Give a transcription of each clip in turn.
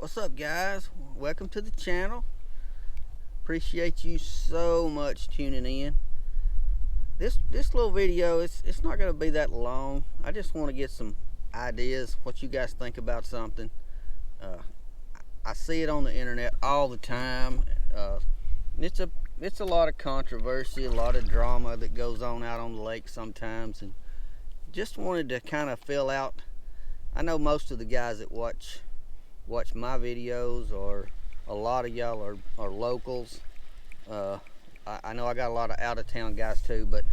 What's up, guys? Welcome to the channel. Appreciate you so much tuning in. This little video, it's not going to be that long. I just want to get some ideas, what you guys think about something. I see it on the internet all the time. It's a lot of controversy, a lot of drama that goes on out on the lake sometimes, and just wanted to kind of fill out. I know most of the guys that watch my videos, or a lot of y'all are locals. I know I got a lot of out-of-town guys too, but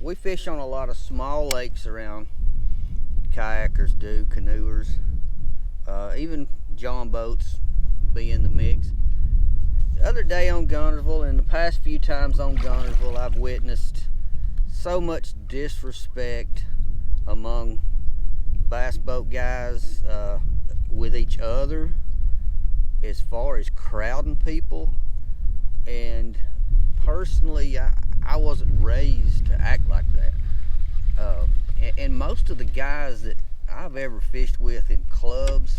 we fish on a lot of small lakes around. Kayakers do, canoers, even john boats be in the mix. The other day on Guntersville, and the past few times on Guntersville, I've witnessed so much disrespect among bass boat guys with each other, as far as crowding people. And personally, I wasn't raised to act like that. And most of the guys that I've ever fished with in clubs,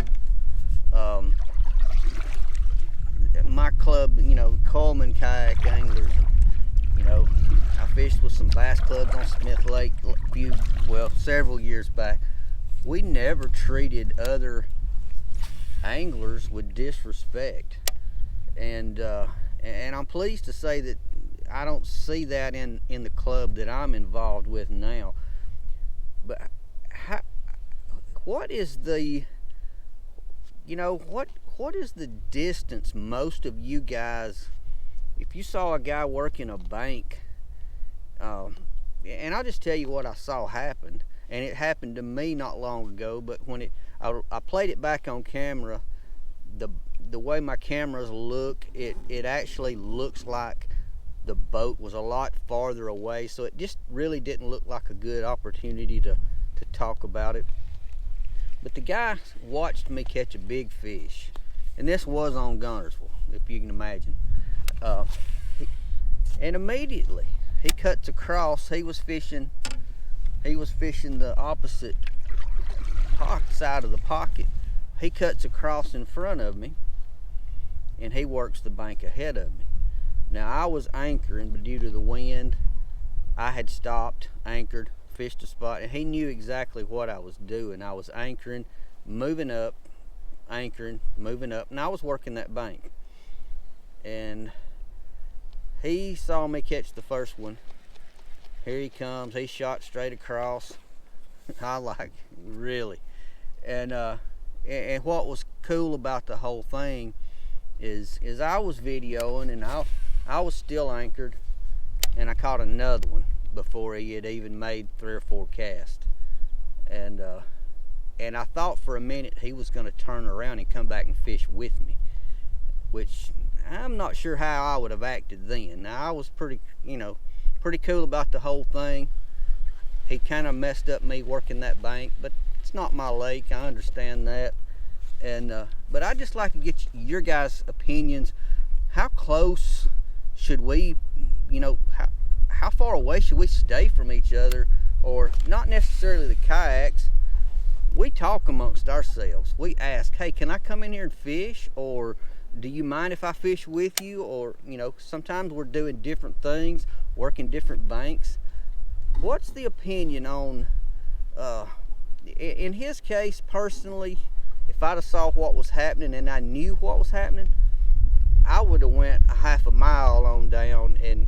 my club, Coleman Kayak Anglers, I fished with some bass clubs on Smith Lake several years back. We never treated other anglers with disrespect, and I'm pleased to say that I don't see that in the club that I'm involved with now. But what is the what is the distance most of you guys, if you saw a guy working a bank, and I'll just tell you what I saw happen, and it happened to me not long ago, but when I played it back on camera, the way my cameras look, it actually looks like the boat was a lot farther away, so it just really didn't look like a good opportunity to talk about it. But the guy watched me catch a big fish, and this was on Guntersville, if you can imagine. And immediately he cuts across. He was fishing the opposite side of the pocket. He cuts across in front of me, and he works the bank ahead of me. Now, I was anchoring, but due to the wind, I had stopped, anchored, fished a spot, and he knew exactly what I was doing. I was anchoring, moving up, anchoring, moving up, and I was working that bank. And he saw me catch the first one. Here he comes. He shot straight across. I like, really. And what was cool about the whole thing is I was videoing, and I was still anchored, and I caught another one before he had even made 3 or 4 casts. And I thought for a minute he was going to turn around and come back and fish with me, which I'm not sure how I would have acted then. Now, I was pretty cool about the whole thing. He kind of messed up me working that bank, but it's not my lake, I understand that. And but I'd just like to get your guys' opinions. How close should we, how far away should we stay from each other? Or not necessarily the kayaks. We talk amongst ourselves. We ask, hey, can I come in here and fish? Or do you mind if I fish with you? Or, sometimes we're doing different things, working different banks. What's the opinion on, in his case, personally, if I'd have saw what was happening and I knew what was happening, I would have went a half a mile on down, and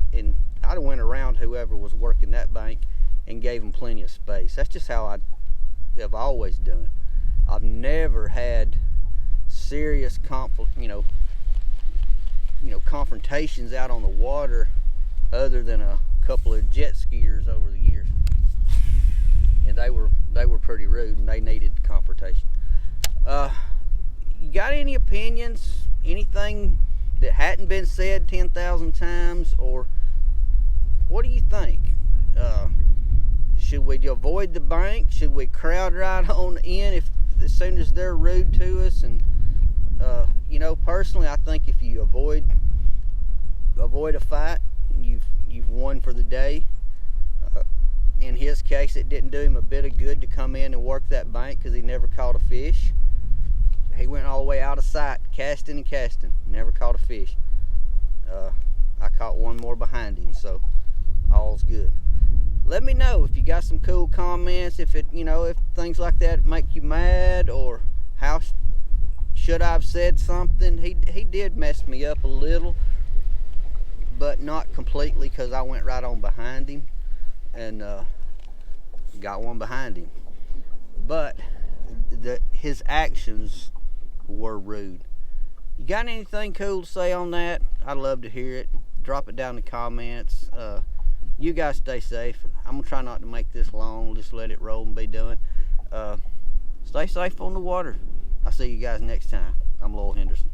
I'd have went around whoever was working that bank and gave them plenty of space. That's just how I've always done. I've never had serious confrontations out on the water, other than a couple of jet skiers over the years, and they were pretty rude, and they needed confrontation. You got any opinions? Anything that hadn't been said 10,000 times? Or what do you think? Should we avoid the bank? Should we crowd right on in as soon as they're rude to us? And personally, I think if you avoid a fight, you've won for the day. In his case, it didn't do him a bit of good to come in and work that bank because he never caught a fish. He went all the way out of sight, casting and casting. Never caught a fish. I caught one more behind him, so all's good. Let me know if you got some cool comments, if things like that make you mad, or how should I have said something. He did mess me up a little, but not completely, because I went right on behind him and got one behind him. But his actions were rude. You got anything cool to say on that? I'd love to hear it. Drop it down in the comments. You guys stay safe. I'm gonna try not to make this long. Just let it roll and be done. Stay safe on the water. I'll see you guys next time. I'm Lowell Henderson.